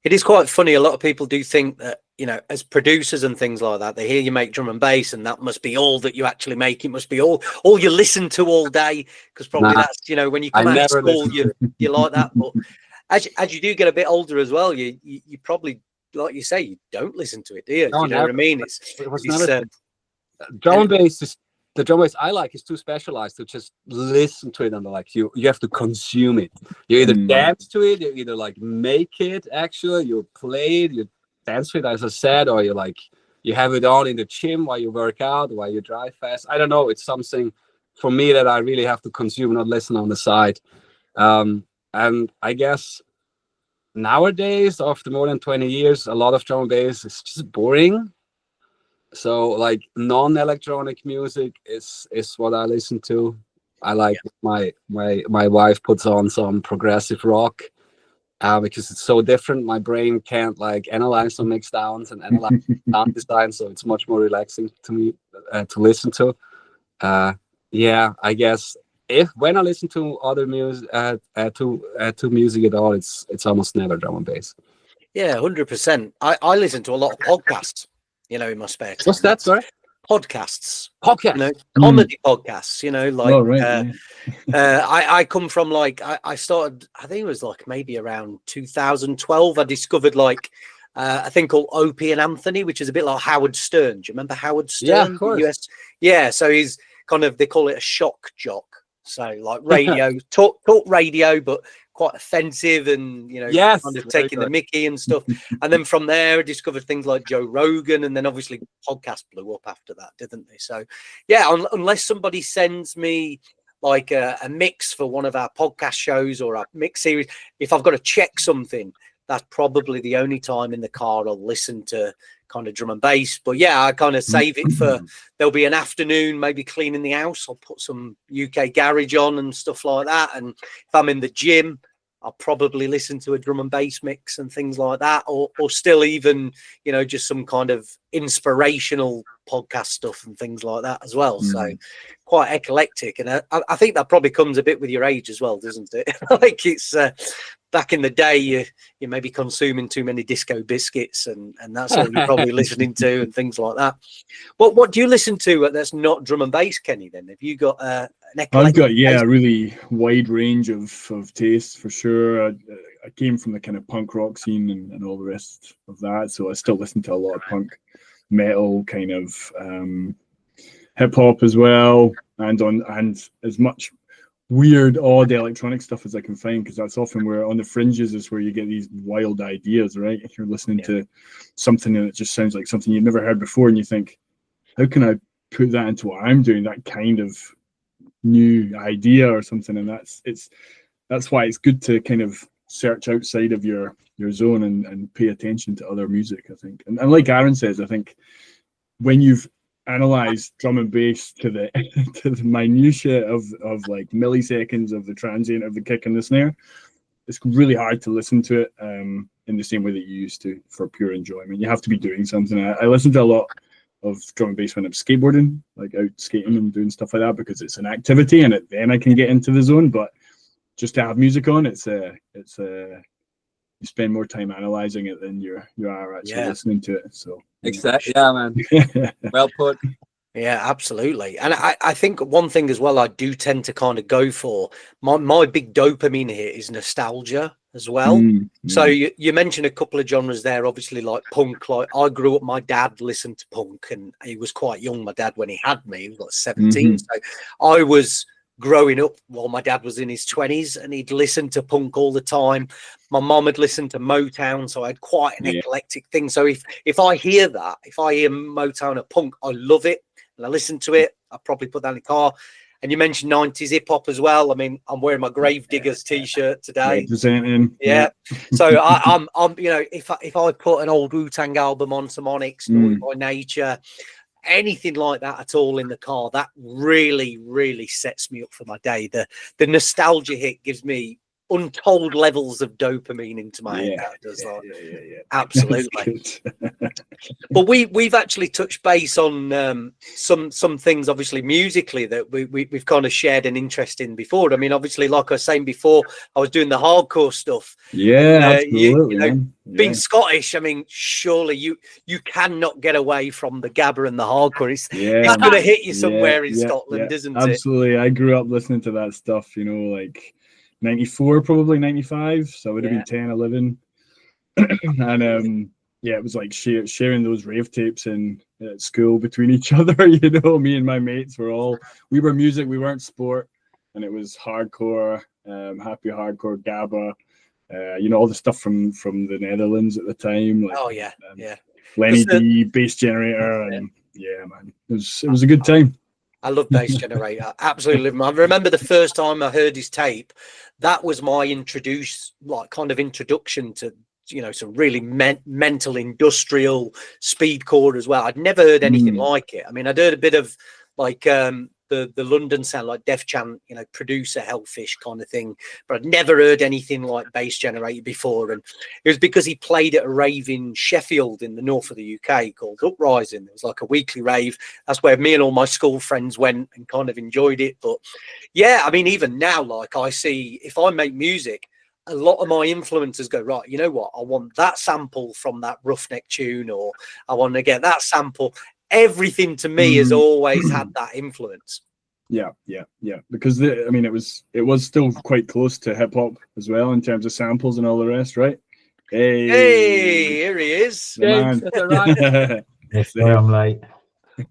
It is quite funny. A lot of people do think that, you know, as producers and things like that, they hear you make drum and bass and that must be all that you actually make. It must be all you listen to all day, because probably that's, you know, when you come out of school, you like that. But as you do get a bit older as well, you probably, like you say, you don't listen to it, do you? No, you know what I mean? Drum and bass is the drum bass I like is too specialized to just listen to it, and like you have to consume it. You either dance to it, you either like make it, actually you play it, you dance to it, as I said, or you have it on in the gym while you work out, while you drive fast. I don't know, it's something for me that I really have to consume, not listen on the side. And I guess nowadays, after more than 20 years, a lot of drum and bass is just boring. So like non-electronic music is what I listen to. I like my wife puts on some progressive rock because it's so different. My brain can't like analyze some mix downs and analyze sound design, so it's much more relaxing to me to listen to. Yeah, I guess when I listen to other music to music at all, it's almost never drum and bass. Yeah, 100%. I listen to a lot of podcasts, you know, in my spare time. What's that, sorry? Podcasts. You know, comedy podcasts, you know, like I come from like I started, I think it was like maybe around 2012. I discovered like a thing called Opie and Anthony, which is a bit like Howard Stern. Do you remember Howard Stern? Yeah, of course. US? Yeah, so he's kind of, they call it a shock jock. So like radio, talk radio, but quite offensive and, you know, kind of taking the mickey and stuff. And then from there I discovered things like Joe Rogan, and then obviously podcasts blew up after that, didn't they? So yeah, unless somebody sends me like a mix for one of our podcast shows or a mix series, if I've got to check something, that's probably the only time in the car I'll listen to kind of drum and bass. But yeah, I kind of save it for, there'll be an afternoon, maybe cleaning the house, I'll put some UK garage on and stuff like that. And if I'm in the gym, I'll probably listen to a drum and bass mix and things like that, or still even, you know, just some kind of inspirational podcast stuff and things like that as well. So quite eclectic. And I think that probably comes a bit with your age as well, doesn't it? Like it's back in the day, you may be consuming too many disco biscuits and that's all you're probably listening to and things like that. What do you listen to that's not drum and bass, Kenny, then? Have you got an eclectic? I've got, a really wide range of tastes for sure. I came from the kind of punk rock scene and all the rest of that, so I still listen to a lot of punk, metal, kind of hip hop as well, and as much weird, odd electronic stuff as I can find, because that's often where on the fringes is where you get these wild ideas, right? If you're listening to something and it just sounds like something you've never heard before, and you think, how can I put that into what I'm doing? That kind of new idea or something, and that's why it's good to kind of search outside of your zone and pay attention to other music, I think. And like Aaron says, I think when you've analyzed drum and bass to the minutiae of like milliseconds of the transient of the kick and the snare, it's really hard to listen to it in the same way that you used to for pure enjoyment. You have to be doing something. I listen to a lot of drum and bass when I'm skateboarding, like out skating and doing stuff like that, because it's an activity and then I can get into the zone. But just to have music on, it's you spend more time analyzing it than you are actually listening to it. So exactly, yeah, man. Well put. Yeah, absolutely. And I think one thing as well I do tend to kind of go for, my big dopamine here is nostalgia as well. So you mentioned a couple of genres there, obviously, like punk. Like I grew up, my dad listened to punk and he was quite young, my dad, when he had me. He was like 17. So I was growing up while my dad was in his 20s, and he'd listen to punk all the time. My mom had listened to Motown, so I had quite an eclectic thing. So if I hear that, if I hear Motown or punk, I love it and I listen to it. I probably put that in the car. And you mentioned 90s hip hop as well. I mean, I'm wearing my Gravediggers t-shirt today. Representing. Yeah. So I'm you know, if I put an old Wu-Tang album on, some Onyx, Naughty by Nature, anything like that at all in the car, that really sets me up for my day. The nostalgia hit gives me untold levels of dopamine into my head. That does absolutely. But we've actually touched base on some things, obviously musically, that we've kind of shared an interest in before. I mean, obviously, like I was saying before, I was doing the hardcore stuff. Absolutely. Being Scottish, I mean, surely you cannot get away from the Gabber and the hardcore. It's going to hit you somewhere in Scotland, isn't it? Absolutely. I grew up listening to that stuff, like 94, probably 95. So I would have been 10, 11. And it was like sharing those rave tapes at school between each other. Me and my mates we were music, we weren't sport, and it was hardcore, happy hardcore, Gabber, all the stuff from the Netherlands at the time. Like, Lenny D, Bass Generator, and man, it was a good time. I love Bass Generator. Absolutely. I remember the first time I heard his tape. That was my introduction to some really mental industrial speedcore as well. I'd never heard anything like it. I mean, I'd heard a bit of like the London sound, like Def Jam, producer Hellfish kind of thing, but I'd never heard anything like Bass Generator before. And it was because he played at a rave in Sheffield in the north of the UK called Uprising. It was like a weekly rave. That's where me and all my school friends went and kind of enjoyed it. But yeah, I mean, even now, like I see, if I make music, a lot of my influencers go, right, you know what? I want that sample from that Roughneck tune, or I want to get that sample. Everything to me has always had that influence. Yeah. Because it was still quite close to hip hop as well in terms of samples and all the rest, right? Hey, here he is. James, that's all right. Yes, I'm late.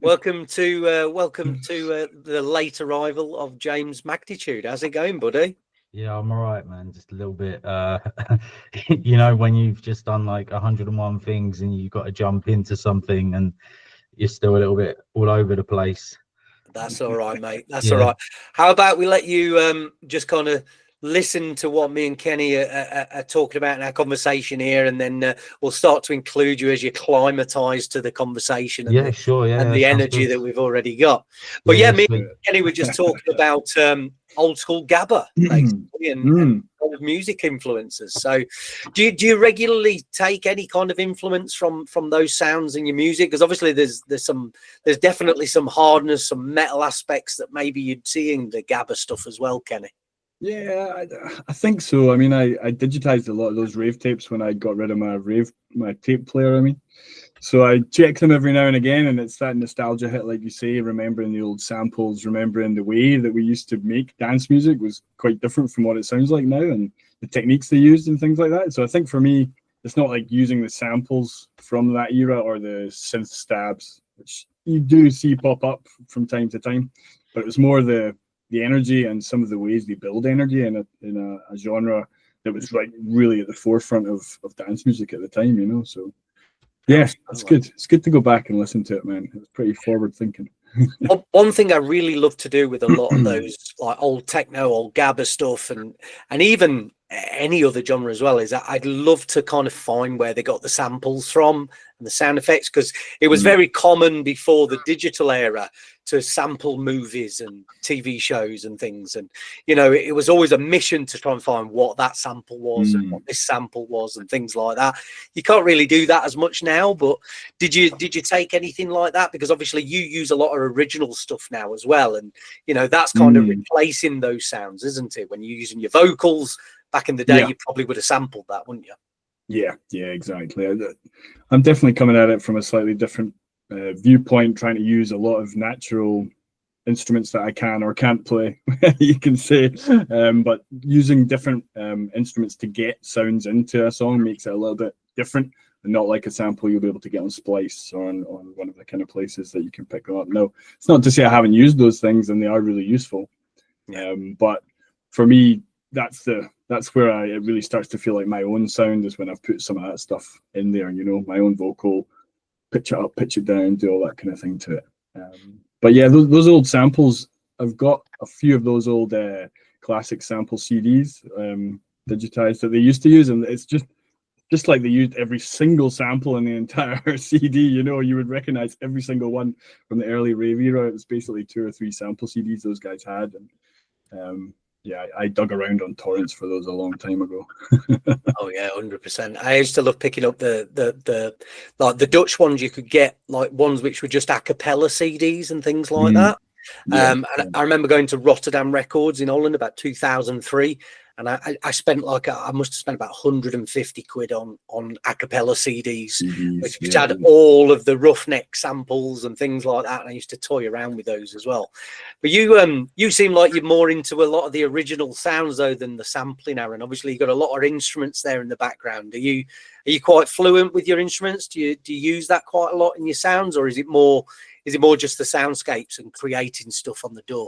Welcome to the late arrival of James Magnetude. How's it going, buddy? Yeah, I'm all right, man. Just a little bit, when you've just done like 101 things and you've got to jump into something and you're still a little bit all over the place. That's all right, mate. That's all right. How about we let you just kind of listen to what me and Kenny are talking about in our conversation here, and then we'll start to include you as you climatize to the conversation and the energy that we've already got. But me and Kenny were just talking about old school Gabber, basically, and kind of music influences. So do you regularly take any kind of influence from those sounds in your music? Because obviously there's definitely some hardness, some metal aspects that maybe you'd see in the Gabber stuff as well, Kenny. Yeah, I think so. I mean, I digitized a lot of those rave tapes when I got rid of my tape player. So I check them every now and again, and it's that nostalgia hit, like you say, remembering the old samples, remembering the way that we used to make dance music was quite different from what it sounds like now, and the techniques they used and things like that. So I think for me, it's not like using the samples from that era or the synth stabs, which you do see pop up from time to time, but it was more the energy and some of the ways they build energy in a genre that was like really at the forefront of dance music at the time, so yeah, it's good. It's good to go back and listen to it, man. It's pretty forward thinking. One thing I really love to do with a lot of those like old techno, old Gabber stuff, and even any other genre as well, is that I'd love to kind of find where they got the samples from and the sound effects, because it was very common before the digital era to sample movies and TV shows and things, and it was always a mission to try and find what that sample was and what this sample was and things like that. You can't really do that as much now, but did you take anything like that? Because obviously you use a lot of original stuff now as well, and that's kind of replacing those sounds, isn't it? When you're using your vocals, back in the day you probably would have sampled that, wouldn't you? Yeah, exactly. I'm definitely coming at it from a slightly different viewpoint, trying to use a lot of natural instruments that I can or can't play, you can say, but using different instruments to get sounds into a song makes it a little bit different, and not like a sample you'll be able to get on Splice or on one of the kind of places that you can pick them up. No, it's not to say I haven't used those things, and they are really useful, but for me, that's where it really starts to feel like my own sound, is when I've put some of that stuff in there, my own vocal, pitch it up, pitch it down, do all that kind of thing to it. But yeah, those old samples, I've got a few of those old classic sample CDs digitized that they used to use, and it's just like they used every single sample in the entire CD. You would recognize every single one from the early rave era. It was basically 2 or 3 sample CDs those guys had, and yeah, I dug around on torrents for those a long time ago. Oh yeah, 100%. I used to love picking up the like the Dutch ones. You could get like ones which were just a cappella CDs and things like that. And I remember going to Rotterdam Records in Holland about 2003, and I spent like I must have spent about 150 quid on a cappella CDs, which had all of the Roughneck samples and things like that. And I used to toy around with those as well. But you seem like you're more into a lot of the original sounds though than the sampling, Aaron. Obviously, you've got a lot of instruments there in the background. Are you quite fluent with your instruments? Do you use that quite a lot in your sounds, or is it more just the soundscapes and creating stuff on the door?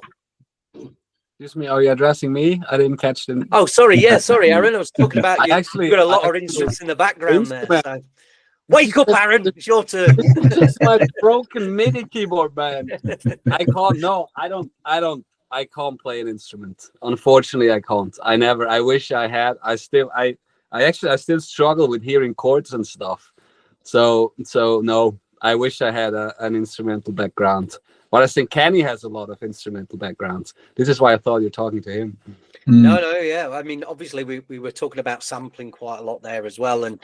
Excuse me, are you addressing me? I didn't catch them. Oh, sorry. Yeah, sorry, Aaron. I was talking about you. Actually, You've got a lot of instruments in the background there. So. Wake up, Aaron. It's your turn. It's my broken MIDI keyboard, man. I can't. No, I can't play an instrument. Unfortunately, I can't. I wish I had. I still struggle with hearing chords and stuff. So no, I wish I had an instrumental background. But I think Kenny has a lot of instrumental backgrounds. This is why I thought you're talking to him. No, yeah. I mean, obviously, we were talking about sampling quite a lot there as well. And,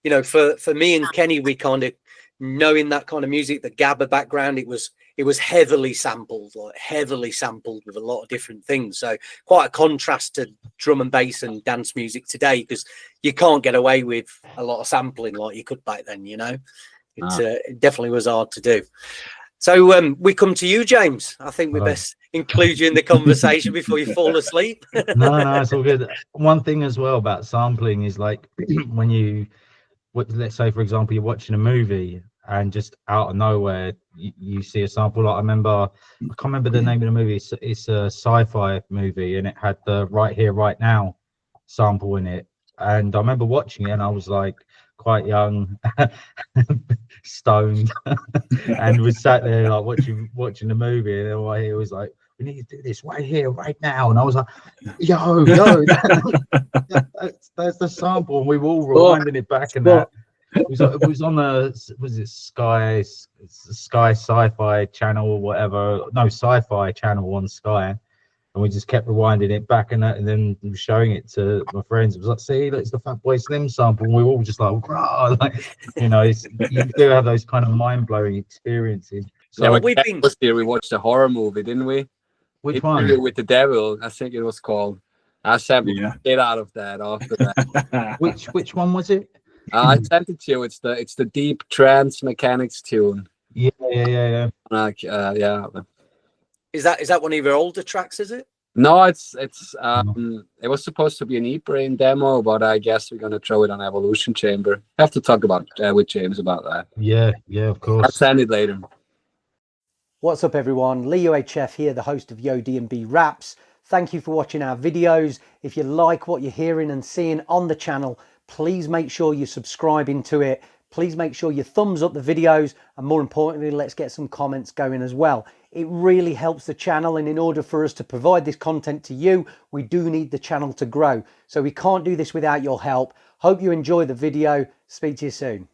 you know, for me and Kenny, we kind of, knowing that kind of music, the Gabber background, it was heavily sampled with a lot of different things. So quite a contrast to drum and bass and dance music today, because you can't get away with a lot of sampling like you could back then, you know. It definitely was hard to do. So we come to you, James. I think we best include you in the conversation before you fall asleep. No, it's all good. One thing as well about sampling is like when let's say, for example, you're watching a movie and just out of nowhere you see a sample. Like I can't remember the name of the movie. It's a sci-fi movie, and it had the Right Here, Right Now sample in it. And I remember watching it, and I was like quite young, stoned, and we sat there like watching the movie, and all I hear was like, "We need to do this right here, right now." And I was like, "Yo, that's the sample." And we were all rewinding it back, and that it was on the Sky Sci-Fi channel or whatever? No, Sci-Fi channel on Sky. And we just kept rewinding it back and then showing it to my friends. It was like, see, it's the Fatboy Slim sample. And we were all just like, rah, like, you know, you do have those kind of mind-blowing experiences. So yeah, we watched a horror movie, didn't we? Which one? With the devil, I think it was called. I sent get out of that after that. Which one was it? I sent it to you. It's the Deep Trance Mechanics tune. Yeah. Like yeah. Is that one of your older tracks, is it? No, it was supposed to be an E-Brain demo, but I guess we're gonna throw it on Evolution Chamber. I have to talk about with James about that. Yeah, of course. I'll send it later. What's up, everyone? Lee UHF here, the host of Yo DNB Raps. Thank you for watching our videos. If you like what you're hearing and seeing on the channel, please make sure you're subscribing to it. Please make sure you thumbs up the videos, and more importantly, let's get some comments going as well. It really helps the channel, and in order for us to provide this content to you, we do need the channel to grow. So we can't do this without your help. Hope you enjoy the video. Speak to you soon.